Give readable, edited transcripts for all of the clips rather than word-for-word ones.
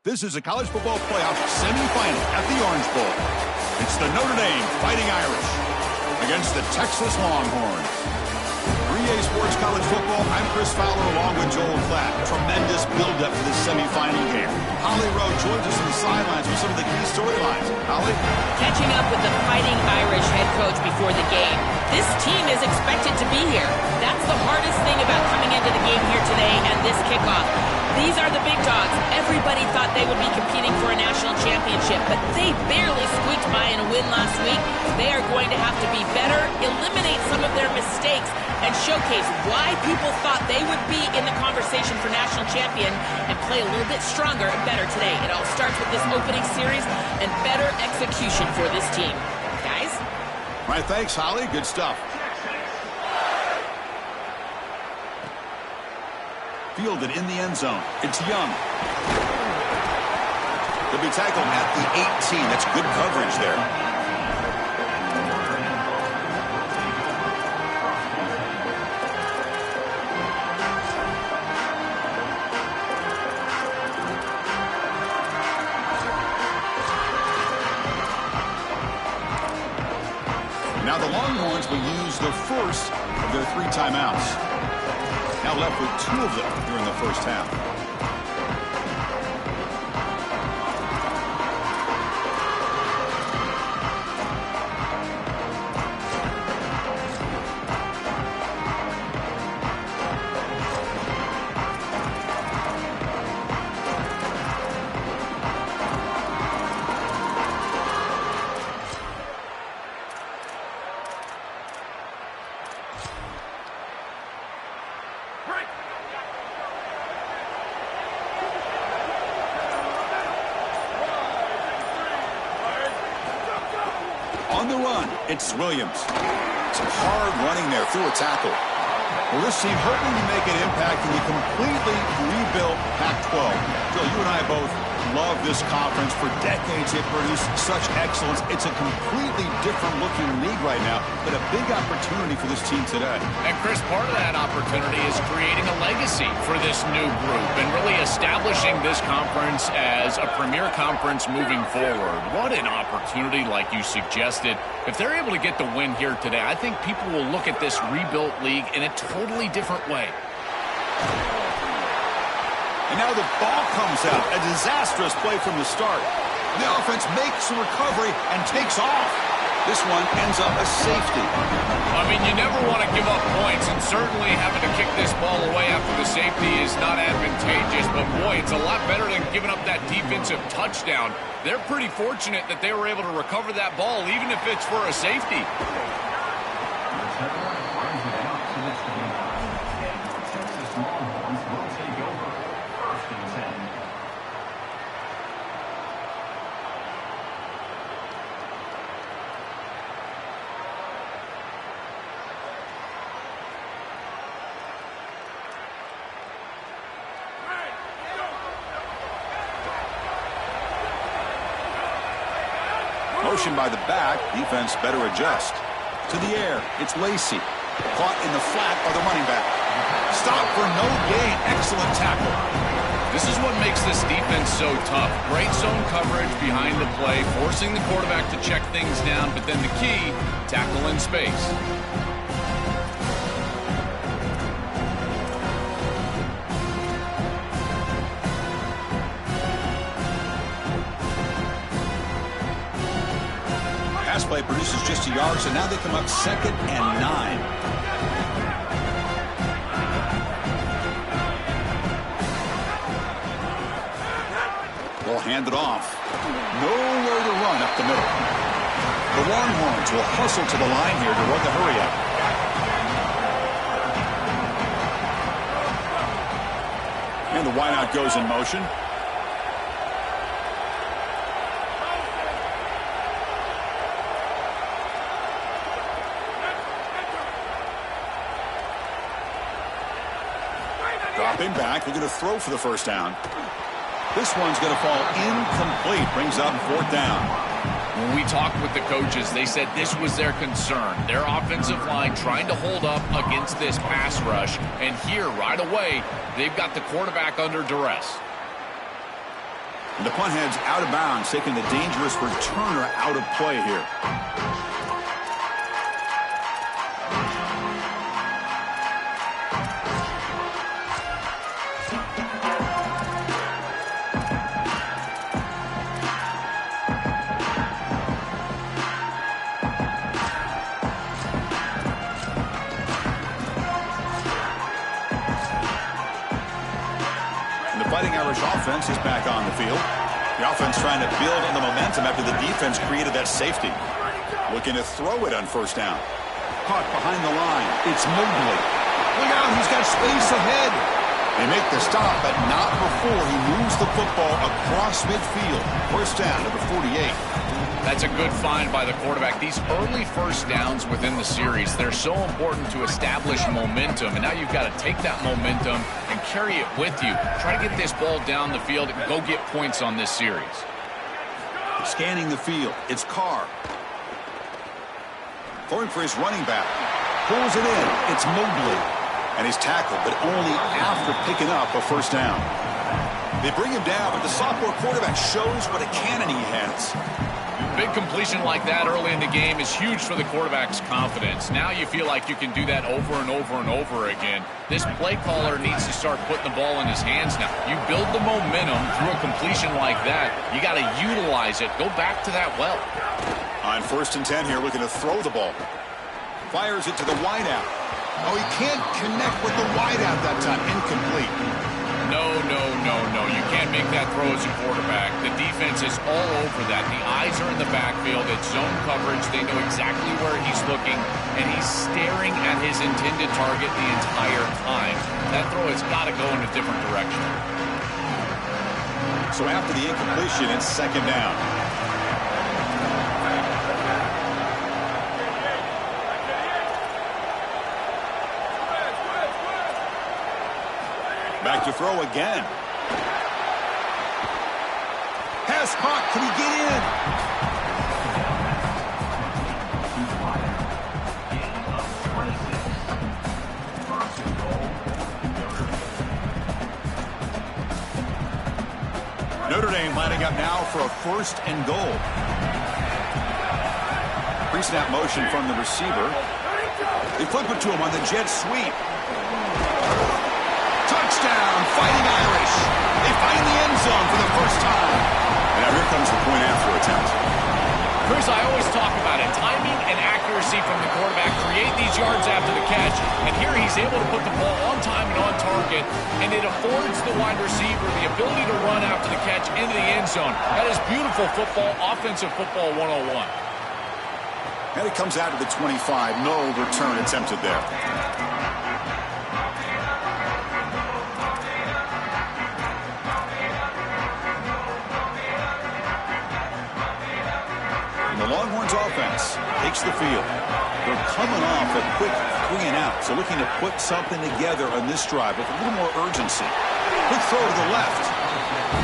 This is a college football playoff semifinal at the Orange Bowl. It's the Notre Dame Fighting Irish against the Texas Longhorns. 3A Sports College Football, I'm Chris Fowler along with Joel Klatt. Tremendous build-up for this semifinal game. Holly Rowe joins us on the sidelines with some of the key storylines. Holly? Catching up with the Fighting Irish head coach before the game. This team is expected to be here. That's the hardest thing about coming into the game here today and this kickoff. These are the big dogs. Everybody thought they would be competing for a national championship, but they barely squeaked by in a win last week. They are going to have to be better, eliminate some of their mistakes, and showcase why people thought they would be in the conversation for national champion and play a little bit stronger and better today. It all starts with this opening series and better execution for this team. Guys? All right, thanks, Holly. Good stuff. Fielded in the end zone. It's Young. He'll be tackled at the 18. That's good coverage there. Now the Longhorns will use the first of their 3 timeouts. Now left with 2 of them during the first half. On the run, it's Williams. Some hard running there through a tackle. Well, this team hoping to make an impact in the completely rebuilt Pac-12. Joe, you and I both love this conference. For decades, it produced such excellence. It's a completely different looking league right now, but a big opportunity for this team today. And Chris, part of that opportunity is creating a legacy for this new group and really establishing this conference as a premier conference moving forward. What an opportunity, like you suggested. If they're able to get the win here today, I think people will look at this rebuilt league in a totally different way. And now the ball comes out. A disastrous play from the start. The offense makes a recovery and takes off. This one ends up a safety. I mean, you never want to give up points, and certainly having to kick this ball away after the safety is not advantageous, but boy, it's a lot better than giving up that defensive touchdown. They're pretty fortunate that they were able to recover that ball, even if it's for a safety. Motion by the back. Defense better adjust. To the air. It's Lacey. Caught in the flat by the running back. Stop for no gain. Excellent tackle. This is what makes this defense so tough. Great zone coverage behind the play, forcing the quarterback to check things down, but then the key, tackle in space. Pass play produces just a yard, so now they come up 2nd and 9. They'll hand it off. Nowhere to run up the middle. The Longhorns will hustle to the line here to run the hurry up. And the wideout goes in motion. Dropping back, looking to throw for the first down. This one's going to fall incomplete. Brings up 4th down. When we talked with the coaches, they said this was their concern. Their offensive line trying to hold up against this pass rush. And here, right away, they've got the quarterback under duress. And the punt heads out of bounds, taking the dangerous returner out of play here. Fighting Irish offense is back on the field. The offense trying to build on the momentum after the defense created that safety. Looking to throw it on first down. Caught behind the line. It's Mobley. Look out, he's got space ahead. They make the stop, but not before he moves the football across midfield. First down, number 48. That's a good find by the quarterback. These early first downs within the series, they're so important to establish momentum. And now you've got to take that momentum and carry it with you. Try to get this ball down the field and go get points on this series. Scanning the field. It's Carr. Throwing for his running back. Pulls it in. It's Mobley. And he's tackled, but only after picking up a first down. They bring him down, but the sophomore quarterback shows what a cannon he has. Big completion like that early in the game is huge for the quarterback's confidence. Now you feel like you can do that over and over and over again. This play caller needs to start putting the ball in his hands now. You build the momentum through a completion like that. You got to utilize it. Go back to that well. On 1st and 10 here, looking to throw the ball. Fires it to the wideout. Oh, he can't connect with the wideout that time. Incomplete. No. You can't make that throw as a quarterback. The defense is all over that. The eyes are in the backfield. It's zone coverage. They know exactly where he's looking, and he's staring at his intended target the entire time. That throw has got to go in a different direction. So after the incompletion, it's second down. Back to throw again. Pass caught. Can he get in? Notre Dame lining up now for a 1st and goal. Pre-snap motion from the receiver. They flip it to him on the jet sweep. Touchdown, Fighting Irish. They find the end zone for the first time. And now here comes the point after attempt. Chris, I always talk about it. Timing and accuracy from the quarterback create these yards after the catch. And here he's able to put the ball on time and on target. And it affords the wide receiver the ability to run after the catch into the end zone. That is beautiful football, offensive football 101. And it comes out to the 25. No return attempted there. The Longhorns offense takes the field. They're coming off a quick 3-and-out, so looking to put something together on this drive with a little more urgency. Quick throw to the left.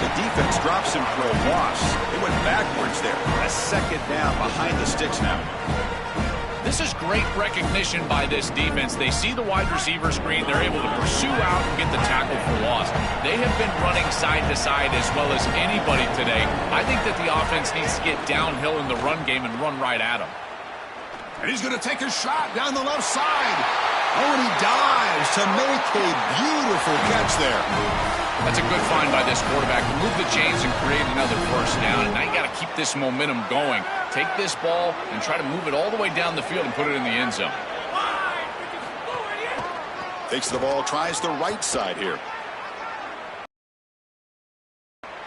The defense drops him for a loss. They went backwards there. A second down behind the sticks now. This is great recognition by this defense. They see the wide receiver screen. They're able to pursue out and get the tackle for loss. They have been running side to side as well as anybody today. I think that the offense needs to get downhill in the run game and run right at them. And he's going to take a shot down the left side. Oh, and he dives to make a beautiful catch there. That's a good find by this quarterback to move the chains and create another first down. And now you got to keep this momentum going. Take this ball and try to move it all the way down the field and put it in the end zone. Takes the ball, tries the right side here.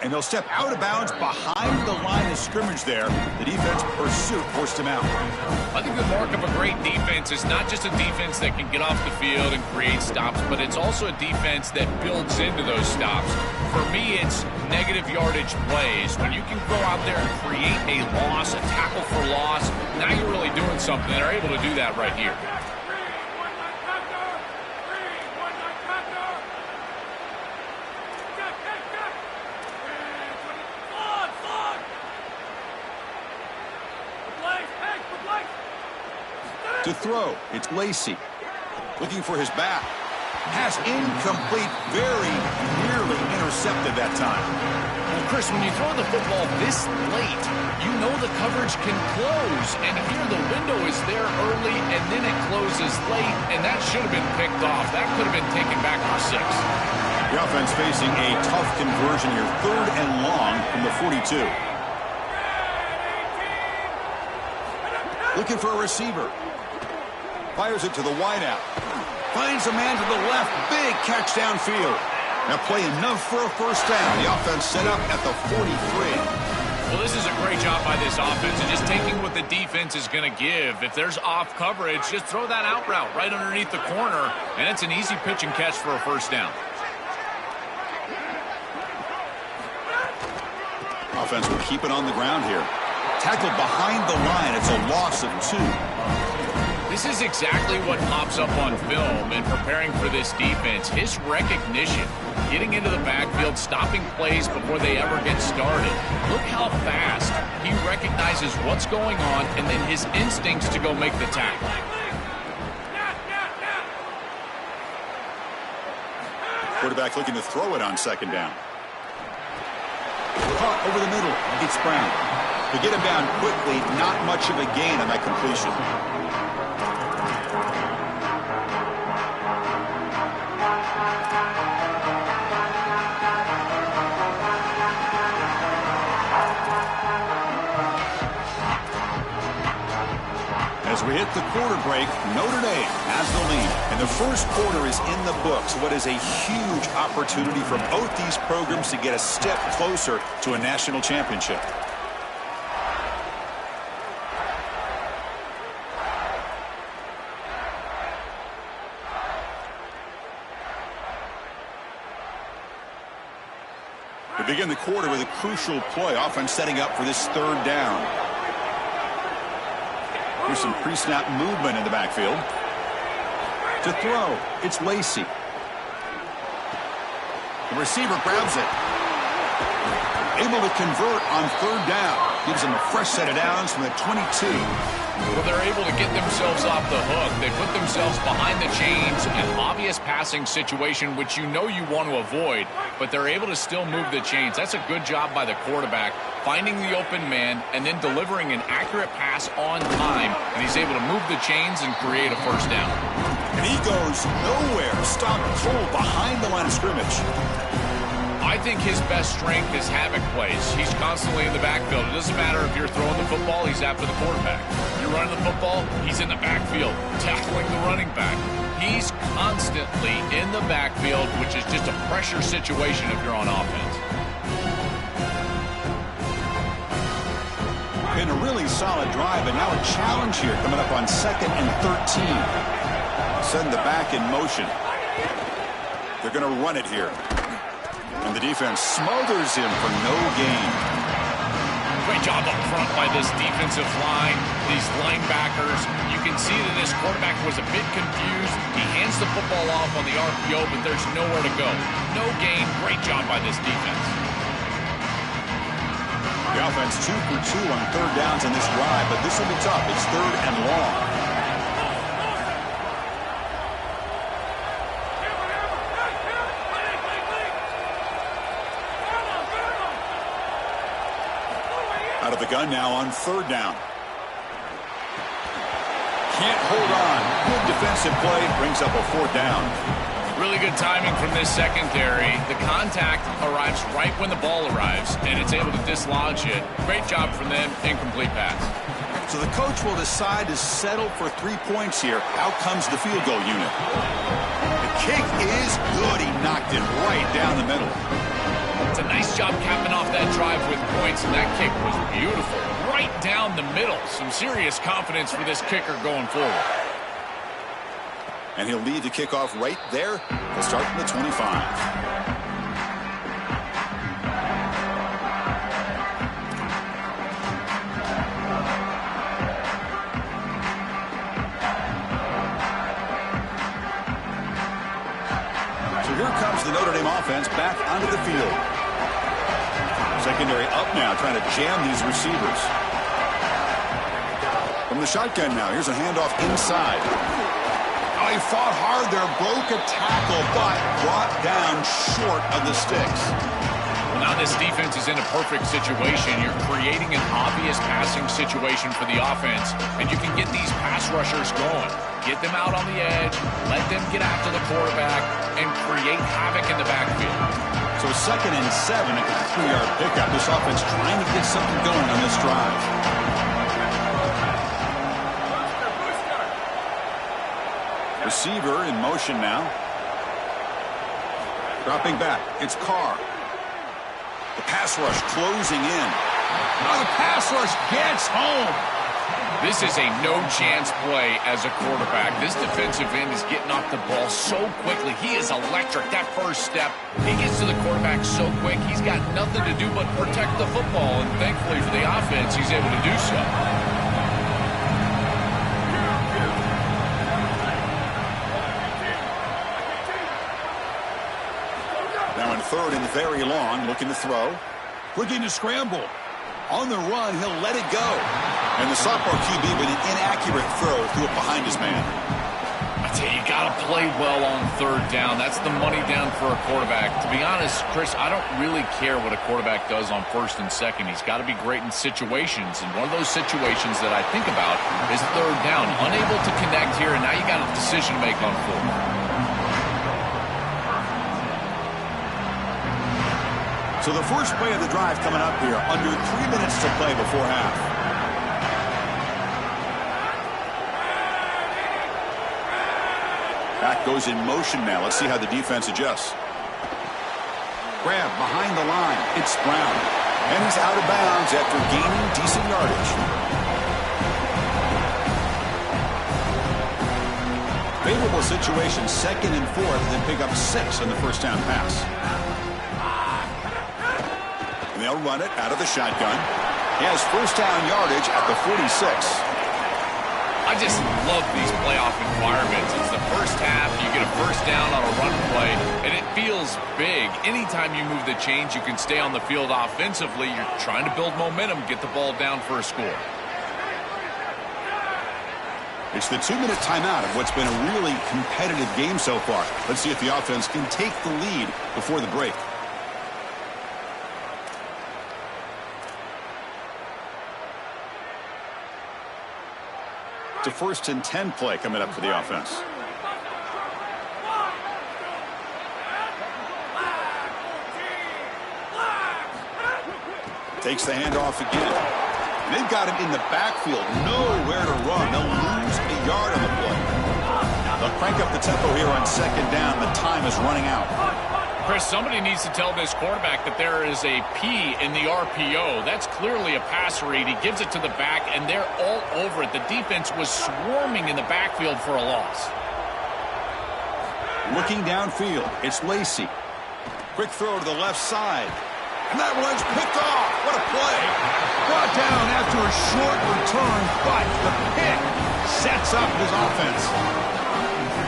And they'll step out of bounds behind the line of scrimmage there. The defense pursuit forced him out. I think the mark of a great defense is not just a defense that can get off the field and create stops, but it's also a defense that builds into those stops. For me, it's negative yardage plays. When you can go out there and create a loss, a tackle for loss, now you're really doing something. They're able to do that right here. To throw, it's Lacey. Looking for his back. Pass incomplete, very nearly intercepted that time. Well, Chris, when you throw the football this late, you know the coverage can close. And here the window is there early, and then it closes late, and that should have been picked off. That could have been taken back for 6. The offense facing a tough conversion here. 3rd and long from the 42. Looking for a receiver. Fires it to the wideout. Finds a man to the left. Big catch downfield. Now play enough for a first down. The offense set up at the 43. Well, this is a great job by this offense and just taking what the defense is going to give. If there's off coverage, just throw that out route right underneath the corner, and it's an easy pitch and catch for a first down. Offense will keep it on the ground here. Tackled behind the line. It's a loss of 2. This is exactly what pops up on film in preparing for this defense. His recognition, getting into the backfield, stopping plays before they ever get started. Look how fast he recognizes what's going on and then his instincts to go make the tackle. Quarterback looking to throw it on 2nd down. Caught over the middle. It's Brown. To get him down quickly, not much of a gain on that completion. As we hit the quarter break, Notre Dame has the lead, and the first quarter is in the books. What is a huge opportunity for both these programs to get a step closer to a national championship. We begin the quarter with a crucial play. Offense setting up for this 3rd down. Here's some pre-snap movement in the backfield. To throw, it's Lacey. The receiver grabs it. Able to convert on 3rd down. Gives him a fresh set of downs from the 22. Well, they're able to get themselves off the hook. They put themselves behind the chains, an obvious passing situation, which you know you want to avoid, but they're able to still move the chains. That's a good job by the quarterback, finding the open man and then delivering an accurate pass on time, and he's able to move the chains and create a first down. And he goes nowhere. Stopped cold behind the line of scrimmage. I think his best strength is havoc plays. He's constantly in the backfield. It doesn't matter if you're throwing the football, he's after the quarterback. If you're running the football, he's in the backfield, tackling the running back. He's constantly in the backfield, which is just a pressure situation if you're on offense. Been a really solid drive, and now a challenge here coming up on 2nd and 13. Send the back in motion. They're going to run it here. And the defense smothers him for no gain. Great job up front by this defensive line, these linebackers. You can see that this quarterback was a bit confused. He hands the football off on the RPO, but there's nowhere to go. No gain. Great job by this defense. The offense 2 for 2 on 3rd downs in this drive, but this will be tough. It's 3rd and long. Out of the gun now on 3rd down. Can't hold on. Good defensive play. Brings up a 4th down. Really good timing from this secondary. The contact arrives right when the ball arrives, and it's able to dislodge it. Great job from them. Incomplete pass. So the coach will decide to settle for 3 points here. Out comes the field goal unit. The kick is good. He knocked it right down the middle. It's a nice job capping off that drive with points, and that kick was beautiful. Right down the middle. Some serious confidence for this kicker going forward. And he'll lead the kickoff right there. He'll start from the 25. So here comes the Notre Dame offense back onto the field. Secondary up now, trying to jam these receivers. From the shotgun now, here's a handoff inside. Oh, he fought hard there, broke a tackle, but brought down short of the sticks. Well, now this defense is in a perfect situation. You're creating an obvious passing situation for the offense, and you can get these pass rushers going. Get them out on the edge, let them get after the quarterback, and create havoc in the backfield. So 2nd and 7 at the 3-yard pickup. This offense trying to get something going on this drive. Receiver in motion now. Dropping back. It's Carr. The pass rush closing in. Oh, the pass rush gets home. This is a no-chance play as a quarterback. This defensive end is getting off the ball so quickly. He is electric. That first step, he gets to the quarterback so quick. He's got nothing to do but protect the football, and thankfully for the offense, he's able to do so. Now in 3rd and very long, looking to throw. Looking to scramble. On the run, he'll let it go. And the sophomore QB with an inaccurate throw threw it behind his man. I tell you, you got to play well on 3rd down. That's the money down for a quarterback. To be honest, Chris, I don't really care what a quarterback does on 1st and 2nd. He's got to be great in situations. And one of those situations that I think about is 3rd down. Unable to connect here, and now you got a decision to make on 4th. So the first play of the drive coming up here, under 3 minutes to play before half. Back goes in motion now. Let's see how the defense adjusts. Grab behind the line. It's Brown. And he's out of bounds after gaining decent yardage. Favorable situation, 2nd and 4th, then pick up 6 on the first down pass. They'll run it out of the shotgun. He has first down yardage at the 46. I just love these playoff environments. It's the first half. You get a first down on a run play, and it feels big. Anytime you move the chains, you can stay on the field offensively. You're trying to build momentum, get the ball down for a score. It's the 2-minute timeout of what's been a really competitive game so far. Let's see if the offense can take the lead before the break. It's a 1st and 10 play coming up for the offense. Takes the handoff again. They've got him in the backfield. Nowhere to run. They'll lose a yard on the play. They'll crank up the tempo here on 2nd down. The time is running out. Chris, somebody needs to tell this quarterback that there is a P in the RPO. That's clearly a pass read. He gives it to the back, and they're all over it. The defense was swarming in the backfield for a loss. Looking downfield, it's Lacy. Quick throw to the left side. And that one's picked off. What a play. Brought down after a short return, but the pick sets up his offense.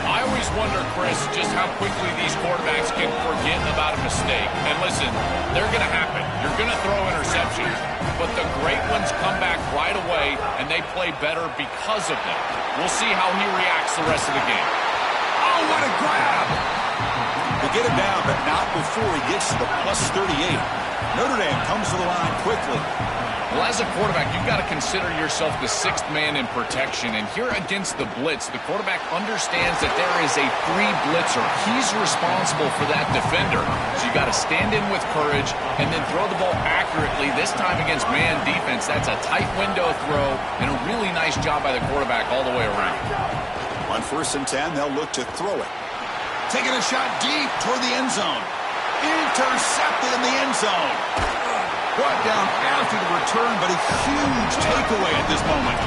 I always wonder, Chris, just how quickly these quarterbacks can forget about a mistake. And listen, they're going to happen. You're going to throw interceptions, but the great ones come back right away, and they play better because of them. We'll see how he reacts the rest of the game. Oh, what a grab! They get him down, but not before he gets to the plus 38. Notre Dame comes to the line quickly. Well, as a quarterback, you've got to consider yourself the 6th man in protection. And here against the blitz, the quarterback understands that there is a free blitzer. He's responsible for that defender. So you've got to stand in with courage and then throw the ball accurately. This time against man defense, that's a tight window throw and a really nice job by the quarterback all the way around. On 1st and 10, they'll look to throw it. Taking a shot deep toward the end zone. Intercepted in the end zone. Brought down after the return, but a huge takeaway at this moment.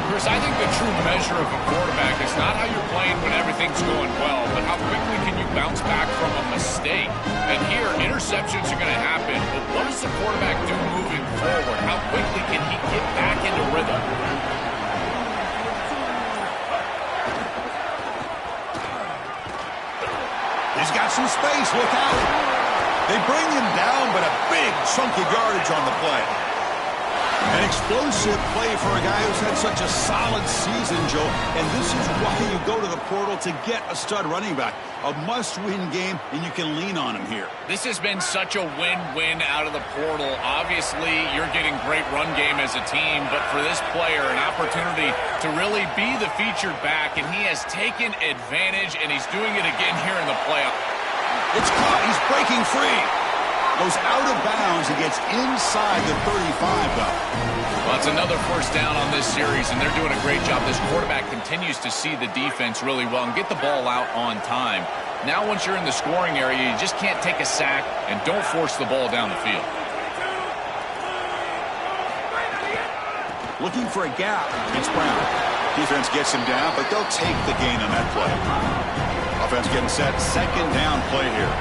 Chris, I think the true measure of a quarterback is not how you're playing when everything's going well, but how quickly can you bounce back from a mistake. And here, interceptions are going to happen, but what does the quarterback do moving forward? How quickly can he get back into rhythm? He's got some space. Look out. They bring him down, but a big chunk of yardage on the play. An explosive play for a guy who's had such a solid season, Joe. And this is why you go to the portal to get a stud running back. A must-win game, and you can lean on him here. This has been such a win-win out of the portal. Obviously, you're getting great run game as a team, but for this player, an opportunity to really be the featured back, and he has taken advantage, and he's doing it again here in the playoff. It's caught. He's breaking free. Goes out of bounds. He gets inside the 35, though. Well, it's another first down on this series, and they're doing a great job. This quarterback continues to see the defense really well and get the ball out on time. Now, once you're in the scoring area, you just can't take a sack and don't force the ball down the field. Looking for a gap. It's Brown. Defense gets him down, but they'll take the gain on that play. Offense getting set. Second down play here.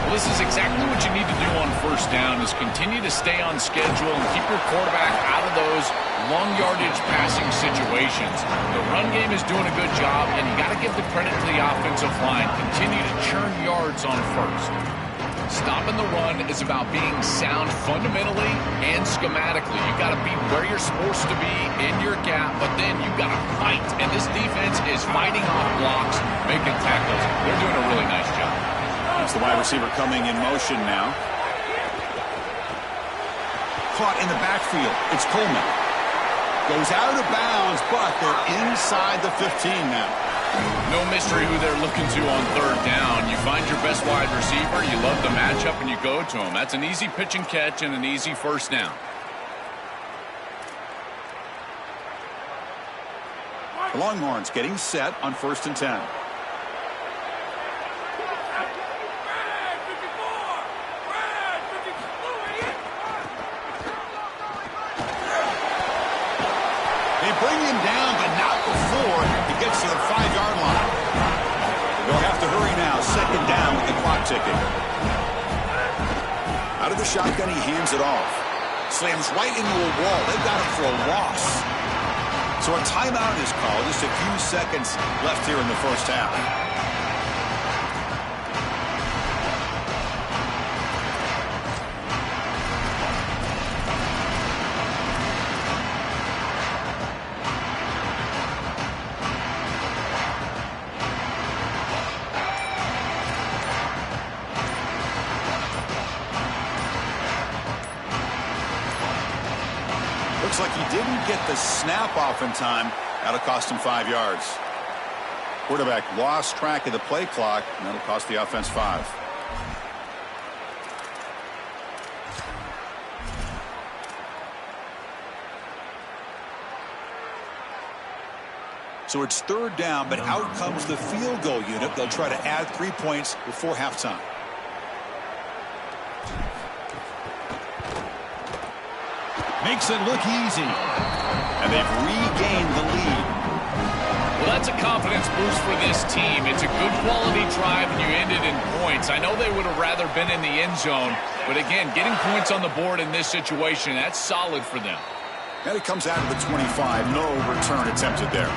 Well, this is exactly what you need to do on first down is continue to stay on schedule and keep your quarterback out of those long yardage passing situations. The run game is doing a good job, and you got to give the credit to the offensive line. Continue to churn yards on first. Stopping the run is about being sound fundamentally and schematically. You got to be where you're supposed to be in your gap, but then you got to fight. And this defense is fighting off blocks, making tackles. They're doing a really nice job. It's the wide receiver coming in motion now. Caught in the backfield. It's Coleman. Goes out of bounds, but they're inside the 15 now. No mystery who they're looking to on third down. You find your best wide receiver, you love the matchup, and you go to him. That's an easy pitch and catch and an easy first down. The Longhorns getting set on 1st and 10. They bring him down, but not before he gets to the 5-yard line. They'll have to hurry now. Second down with the clock ticking. Out of the shotgun, he hands it off. Slams right into a wall. They've got him for a loss. So a timeout is called. Just a few seconds left here in the first half. Looks like he didn't get the snap off in time. That'll cost him 5 yards. Quarterback lost track of the play clock, and that'll cost the offense 5. So it's third down, but out comes the field goal unit. They'll try to add 3 points before halftime. Makes it look easy. And they've regained the lead. Well, that's a confidence boost for this team. It's a good quality drive, and you ended in points. I know they would have rather been in the end zone, but again, getting points on the board in this situation, that's solid for them. And it comes out of the 25. No return attempted there.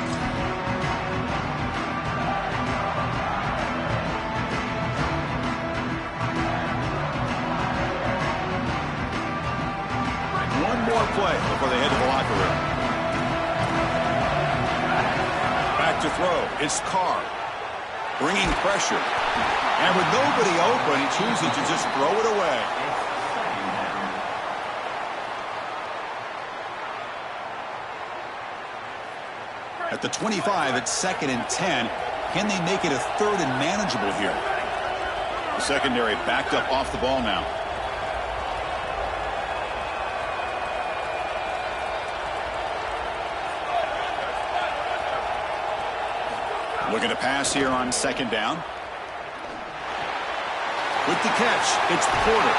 Play before they head to the locker room. Back to throw. It's Carr. Bringing pressure. And with nobody open, he chooses to just throw it away. At the 25, it's 2nd and 10. Can they make it a 3rd and manageable here? The secondary backed up off the ball now. Looking to pass here on 2nd down. With the catch, it's Porter.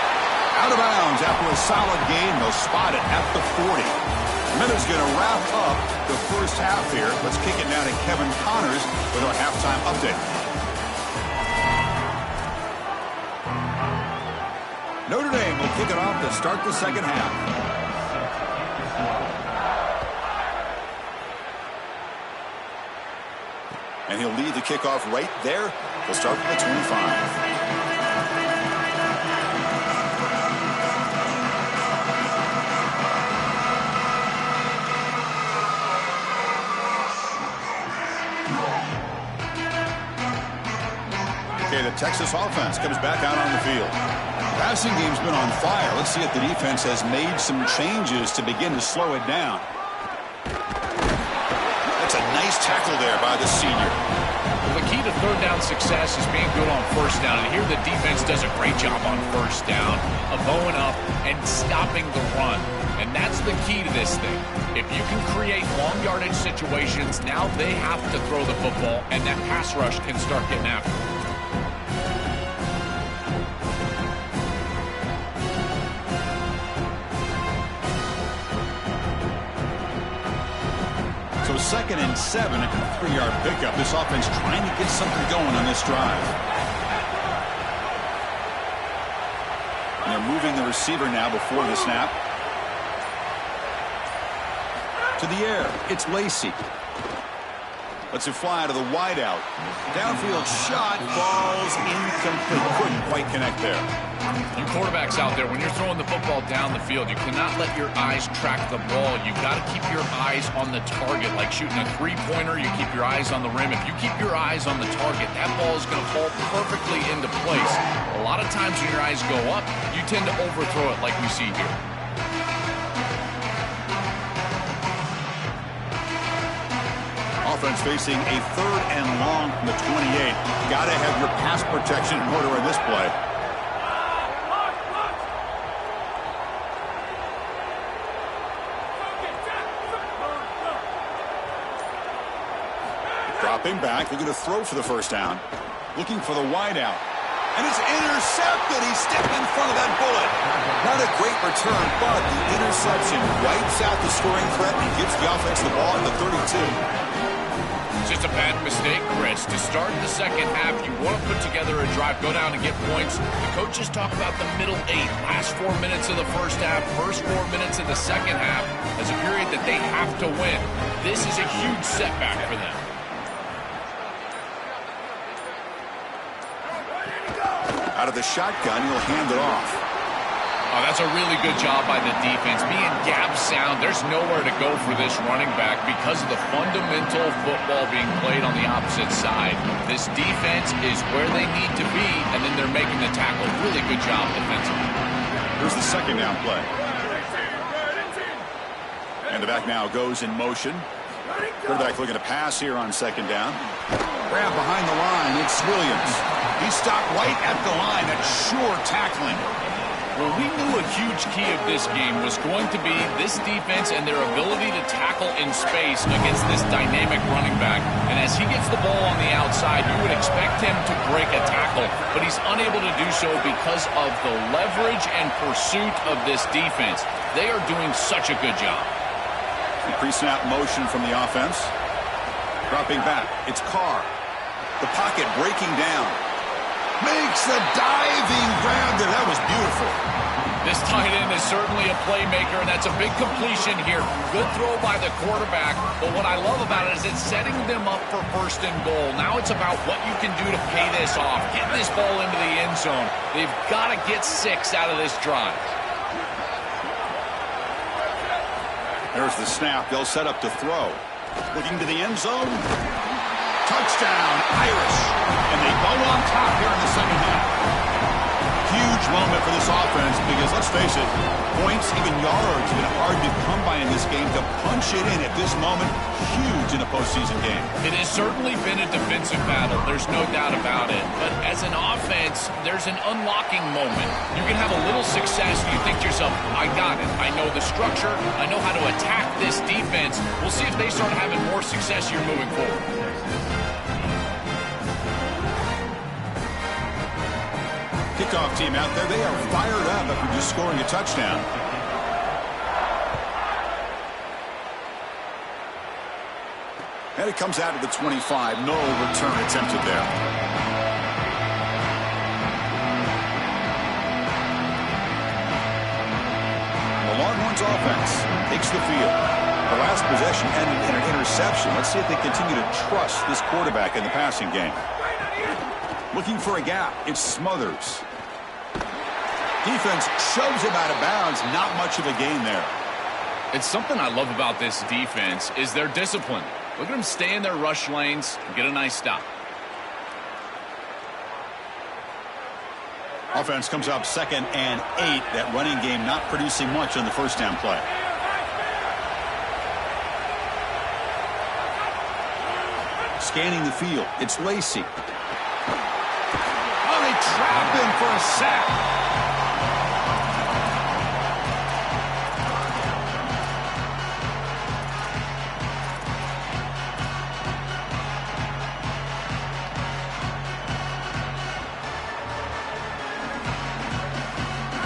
Out of bounds after a solid gain. They'll spot it at the 40. Minutes going to wrap up the first half here. Let's kick it now to Kevin Connors with our halftime update. Notre Dame will kick it off to start the second half. And he'll lead the kickoff right there. He'll start from the 25. Okay, the Texas offense comes back out on the field. Passing game's been on fire. Let's see if the defense has made some changes to begin to slow it down. That's a nice tackle there by the senior. Well, the key to third down success is being good on first down. And here the defense does a great job on first down of bowing up and stopping the run. And that's the key to this thing. If you can create long yardage situations, now they have to throw the football, and that pass rush can start getting after it. So 2nd and 7, a 3-yard pickup. This offense trying to get something going on this drive. And they're moving the receiver now before the snap. To the air, it's Lacy. Lets it fly to the wideout. Downfield shot, falls incomplete. Couldn't quite connect there. You quarterbacks out there, when you're throwing the football down the field, you cannot let your eyes track the ball. You've got to keep your eyes on the target. Like shooting a three-pointer, you keep your eyes on the rim. If you keep your eyes on the target, that ball is going to fall perfectly into place. A lot of times when your eyes go up, you tend to overthrow it like we see here. Offense facing a 3rd and long from the 28. Got to have your pass protection in order in this play. Dropping back, looking to throw for the first down. Looking for the wideout. And it's intercepted. He stepped in front of that bullet. Not a great return, but the interception wipes out the scoring threat and gives the offense the ball at the 32. Just a bad mistake, Chris. To start the second half, you want to put together a drive, go down and get points. The coaches talk about the middle 8, last 4 minutes of the first half, first 4 minutes of the second half as a period that they have to win. This is a huge setback for them. Out of the shotgun, he'll hand it off. Oh, that's a really good job by the defense. Being gap sound, there's nowhere to go for this running back because of the fundamental football being played on the opposite side. This defense is where they need to be, and then they're making the tackle. Really good job defensively. Here's the second down play. And the back now goes in motion. Quarterback looking to pass here on second down. Grab behind the line. It's Williams. He stopped right at the line. That's sure tackling. Well, we knew a huge key of this game was going to be this defense and their ability to tackle in space against this dynamic running back. And as he gets the ball on the outside, you would expect him to break a tackle, but he's unable to do so because of the leverage and pursuit of this defense. They are doing such a good job. Pre-snap motion from the offense. Dropping back, it's Carr. The pocket breaking down. Makes the diving grab there. That was beautiful. This tight end is certainly a playmaker, and that's a big completion here. Good throw by the quarterback, but what I love about it is it's setting them up for first and goal. Now it's about what you can do to pay this off. Get this ball into the end zone. They've got to get 6 out of this drive. There's the snap. They'll set up to throw. Looking to the end zone. Touchdown, Irish. And they go on top here in the second half. Huge moment for this offense because, let's face it, points, even yards, have been hard to come by in this game. To punch it in at this moment, huge in a postseason game. It has certainly been a defensive battle. There's no doubt about it. But as an offense, there's an unlocking moment. You can have a little success and you think to yourself, I got it. I know the structure. I know how to attack this defense. We'll see if they start having more success here moving forward. Kickoff team out there, they are fired up after just scoring a touchdown. And it comes out to the 25. No return attempted there. The Longhorns offense takes the field. The last possession ended in an interception. Let's see if they continue to trust this quarterback in the passing game. Looking for a gap. It's Smothers. Defense shoves him out of bounds. Not much of a gain there. It's something I love about this defense is their discipline. Look at them stay in their rush lanes and get a nice stop. Offense comes up 2nd and 8. That running game not producing much on the first down play. Scanning the field, it's Lacy. Oh, they trap him for a sack.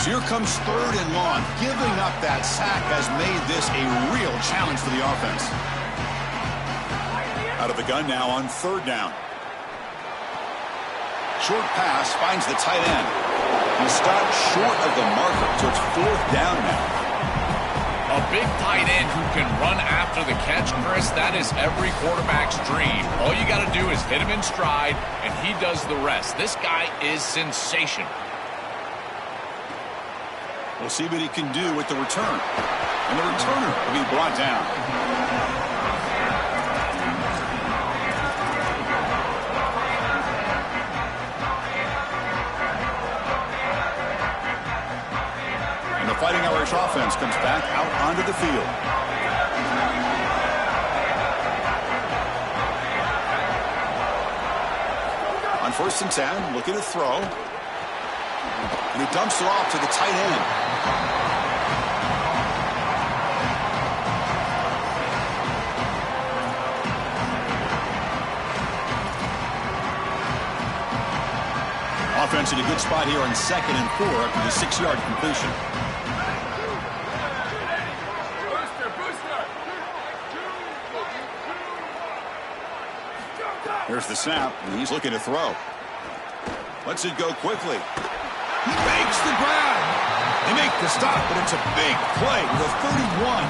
So here comes 3rd and long. Giving up that sack has made this a real challenge for the offense. Out of the gun now on 3rd down. Short pass finds the tight end. He stopped short of the marker, so it's 4th down now. A big tight end who can run after the catch, Chris, that is every quarterback's dream. All you got to do is hit him in stride, and he does the rest. This guy is sensational. We'll see what he can do with the return. And the returner will be brought down. And the Fighting Irish offense comes back out onto the field. On 1st and 10, looking to throw. And he dumps it off to the tight end. Offense in a good spot here on 2nd and 4 after the 6-yard completion. Here's the snap, and he's looking to throw. Lets it go quickly. He makes the grab. They make the stop, but it's a big play to the 31.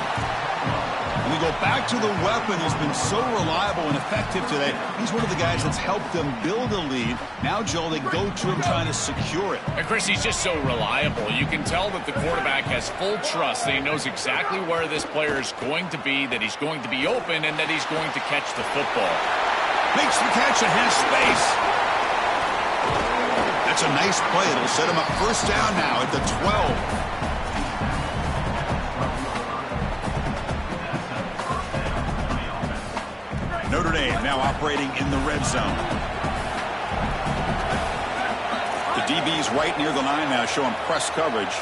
And we go back to the weapon who's been so reliable and effective today. He's one of the guys that's helped them build a lead. Now, Joel, they go to him trying to secure it. And Chris, he's just so reliable. You can tell that the quarterback has full trust, that he knows exactly where this player is going to be, that he's going to be open, and that he's going to catch the football. Makes the catch and has space. That's a nice play. It'll set him up 1st down now at the 12. Notre Dame now operating in the red zone. The DB's right near the line now, showing press coverage.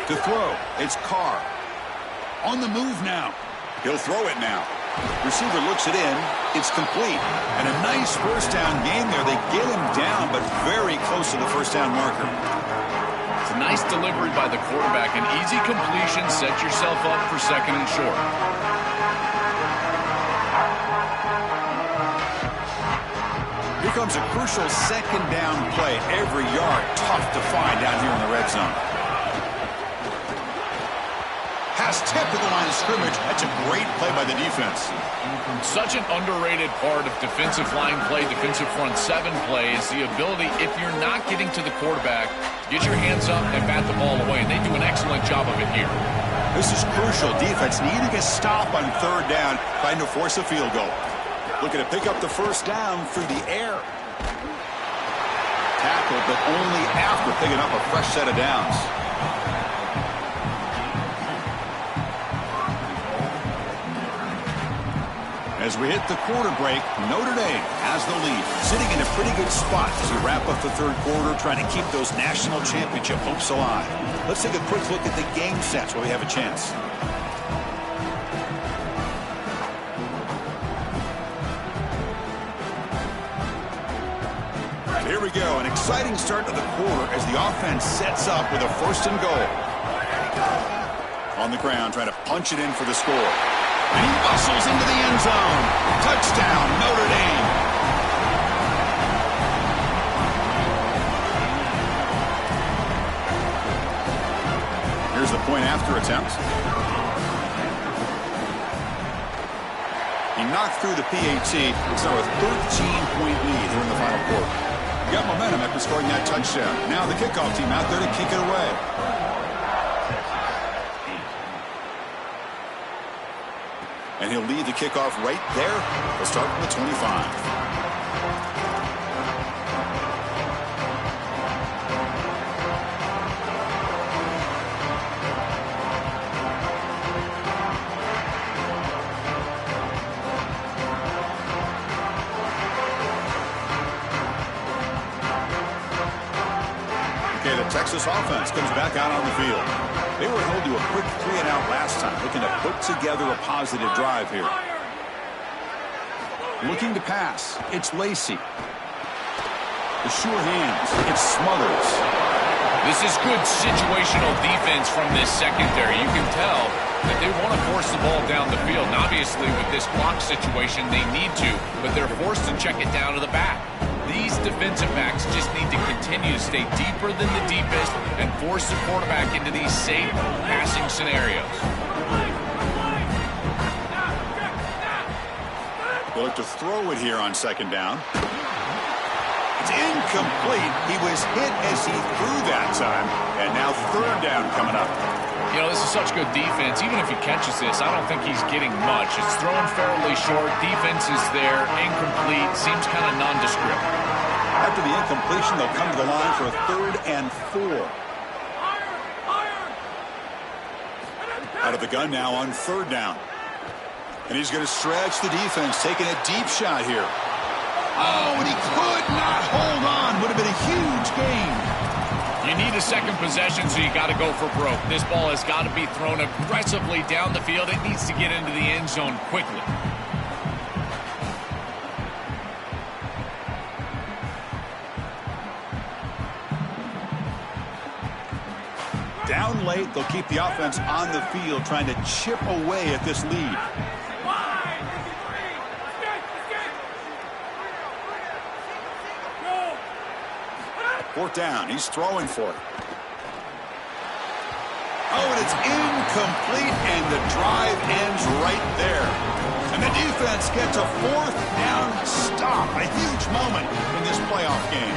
To throw, it's Carr. On the move now. He'll throw it now. Receiver looks it in. It's complete. And a nice 1st down game there. They get him down, but very close to the 1st down marker. It's a nice delivery by the quarterback. An easy completion. Set yourself up for 2nd and short. Here comes a crucial 2nd down play. Every yard tough to find down here in the red zone. Pass tip to the line of scrimmage. That's a great play by the defense. Such an underrated part of defensive line play, defensive front 7 play, is the ability, if you're not getting to the quarterback, to get your hands up and bat the ball away. And they do an excellent job of it here. This is crucial. Defense needing a stop on 3rd down, trying to force a field goal. Looking to pick up the 1st down through the air. Tackle, but only after picking up a fresh set of downs. As we hit the quarter break, Notre Dame has the lead, sitting in a pretty good spot as we wrap up the 3rd quarter, trying to keep those national championship hopes alive. Let's take a quick look at the game sets where we have a chance. And here we go, an exciting start to the quarter as the offense sets up with a 1st and goal. On the ground, trying to punch it in for the score. And he bustles into the end zone. Touchdown, Notre Dame. Here's the point after attempt. He knocked through the PAT. It's now a 13-point lead here in the final quarter. Got momentum after scoring that touchdown. Now the kickoff team out there to kick it away. And he'll lead the kickoff right there. He'll start from the 25. The Texas offense comes back out on the field. They were held to a quick 3-and-out last time, looking to put together a positive drive here. Looking to pass, it's Lacy. The sure hands, it's Smothers. This is good situational defense from this secondary. You can tell that they want to force the ball down the field. And obviously, with this clock situation, they need to, but they're forced to check it down to the back. These defensive backs just need to continue to stay deeper than the deepest and force the quarterback into these safe passing scenarios. They'll look to throw it here on second down. It's incomplete. He was hit as he threw that time. And now third down coming up. You know, this is such good defense. Even if he catches this, I don't think he's getting much. It's thrown fairly short. Defense is there. Incomplete. Seems kind of nondescript. After the incompletion, they'll come to the line for a 3rd and 4. Out of the gun now on 3rd down. And he's going to stretch the defense, taking a deep shot here. Oh, and he could not hold on. Would have been a huge gain. You need a second possession, so you got to go for broke. This ball has got to be thrown aggressively down the field. It needs to get into the end zone quickly. Down late, they'll keep the offense on the field, trying to chip away at this lead. Fourth down, he's throwing for it. Oh, and it's incomplete, and the drive ends right there. And the defense gets a 4th down stop. A huge moment in this playoff game.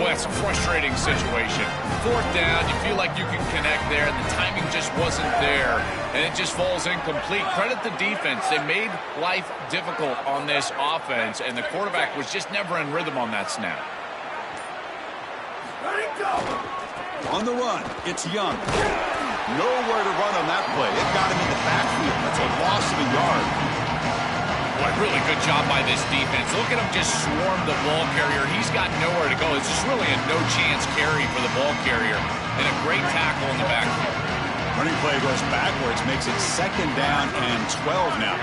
Well, that's a frustrating situation. 4th down, you feel like you can connect there, and the timing just wasn't there, and it just falls incomplete. Credit the defense. They made life difficult on this offense, and the quarterback was just never in rhythm on that snap. On the run, it's Young. Nowhere to run on that play. It got him in the backfield. That's a loss of a yard. Boy, really good job by this defense. Look at him just swarm the ball carrier. He's got nowhere to go. It's just really a no-chance carry for the ball carrier. And a great tackle in the backfield. Running play goes backwards, makes it 2nd down and 12 now.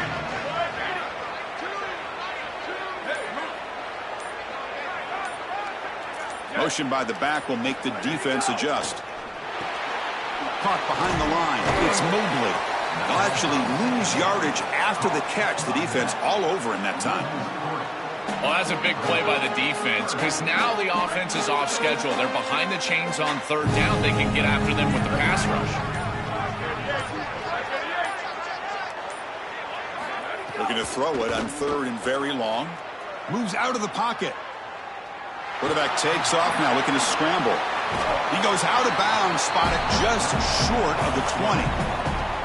Motion by the back will make the defense adjust. Caught behind the line. It's Mobley. They'll actually lose yardage after the catch. The defense all over in that time. Well, that's a big play by the defense because now the offense is off schedule. They're behind the chains on 3rd down. They can get after them with the pass rush. Looking to throw it on 3rd and very long. Moves out of the pocket. Quarterback takes off now, looking to scramble. He goes out of bounds, spotted just short of the 20.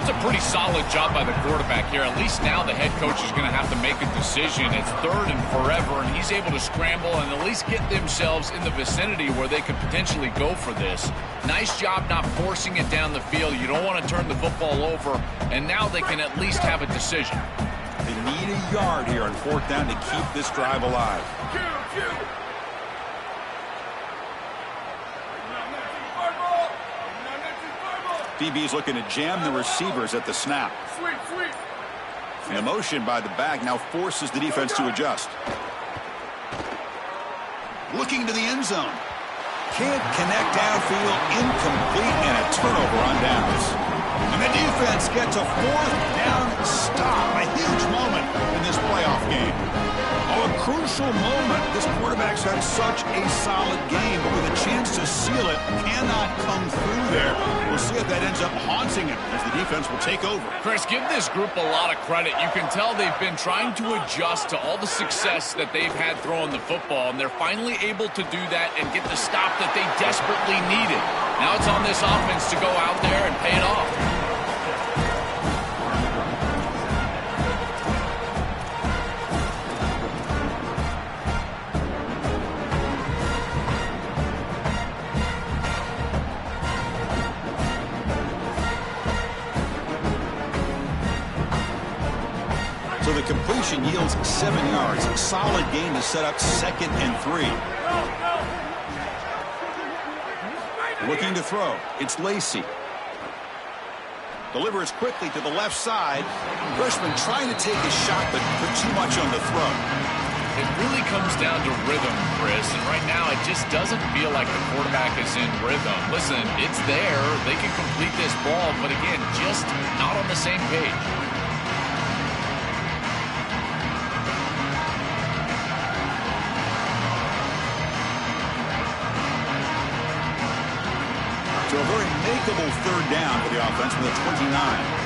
It's a pretty solid job by the quarterback here. At least now the head coach is going to have to make a decision. It's 3rd and forever, and he's able to scramble and at least get themselves in the vicinity where they could potentially go for this. Nice job not forcing it down the field. You don't want to turn the football over, and now they can at least have a decision. They need a yard here on 4th down to keep this drive alive. DB's looking to jam the receivers at the snap. And a motion by the back now forces the defense to adjust. Looking to the end zone. Can't connect downfield, incomplete, and a turnover on downs. And the defense gets a 4th down stop. A huge moment in this playoff game. Oh, a crucial moment. This quarterback's had such a solid game, but with a chance to seal it, cannot come through there. We'll see if that ends up haunting him as the defense will take over. Chris, give this group a lot of credit. You can tell they've been trying to adjust to all the success that they've had throwing the football, and they're finally able to do that and get the stop that they desperately needed. Now it's on this offense to go out there and pay it off. completion yields 7 yards. Solid gain to set up 2nd and 3. Looking to throw. It's Lacy. Delivers quickly to the left side. Freshman trying to take a shot, but put too much on the throw. It really comes down to rhythm, Chris, and right now it just doesn't feel like the quarterback is in rhythm. Listen, it's there. They can complete this ball, but again, just not on the same page. So a very makeable 3rd down for the offense with a 29.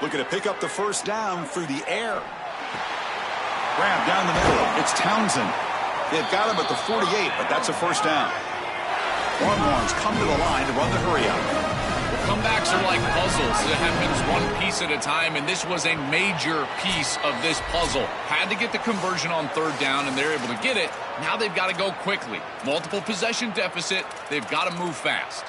Looking to pick up the 1st down through the air. Grab down the middle. It's Townsend. They've got him at the 48, but that's a 1st down. Longhorns come to the line to run the hurry-up. Comebacks are like puzzles. It happens one piece at a time, and this was a major piece of this puzzle. Had to get the conversion on 3rd down, and they're able to get it. Now they've got to go quickly. Multiple possession deficit. They've got to move fast.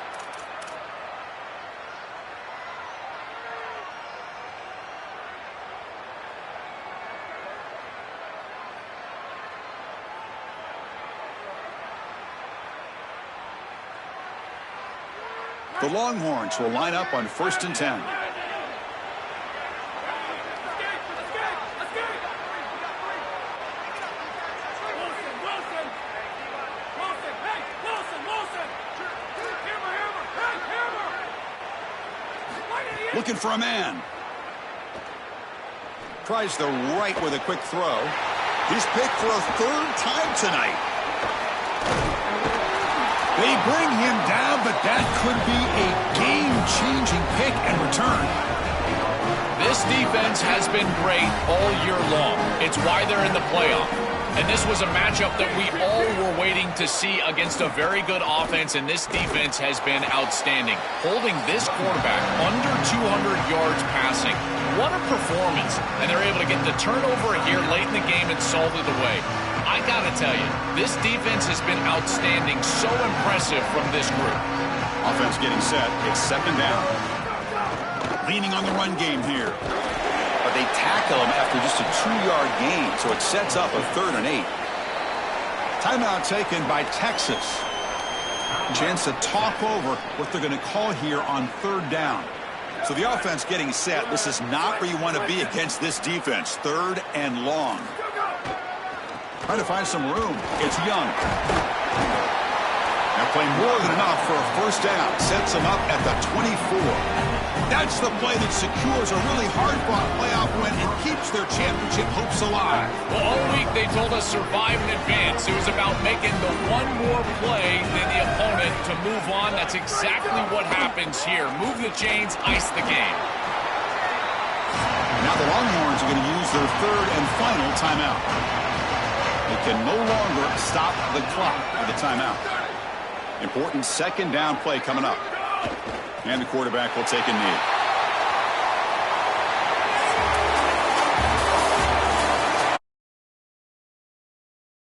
The Longhorns will line up on 1st and 10. Looking for a man. Tries the right with a quick throw. He's picked for a 3rd time tonight. They bring him down, but that could be a game-changing pick and return. This defense has been great all year long. It's why they're in the playoff. And this was a matchup that we all were waiting to see against a very good offense, and this defense has been outstanding. Holding this quarterback under 200 yards passing. What a performance. And they're able to get the turnover here late in the game and solve it away. I got to tell you, this defense has been outstanding, so impressive from this group. Offense getting set. It's 2nd down. Leaning on the run game here. But they tackle him after just a 2-yard gain, so it sets up a 3rd and 8. Timeout taken by Texas. Chance to talk over what they're going to call here on 3rd down. So the offense getting set. This is not where you want to be against this defense. 3rd and long. Trying to find some room. It's Young. Now playing more than enough for a 1st down. Sets him up at the 24. That's the play that secures a really hard-fought playoff win and keeps their championship hopes alive. Well, all week they told us survive and advance. It was about making the one more play than the opponent to move on. That's exactly what happens here. Move the chains, ice the game. Now the Longhorns are going to use their 3rd and final timeout. They can no longer stop the clock with a timeout. Important 2nd down play coming up. And the quarterback will take a knee.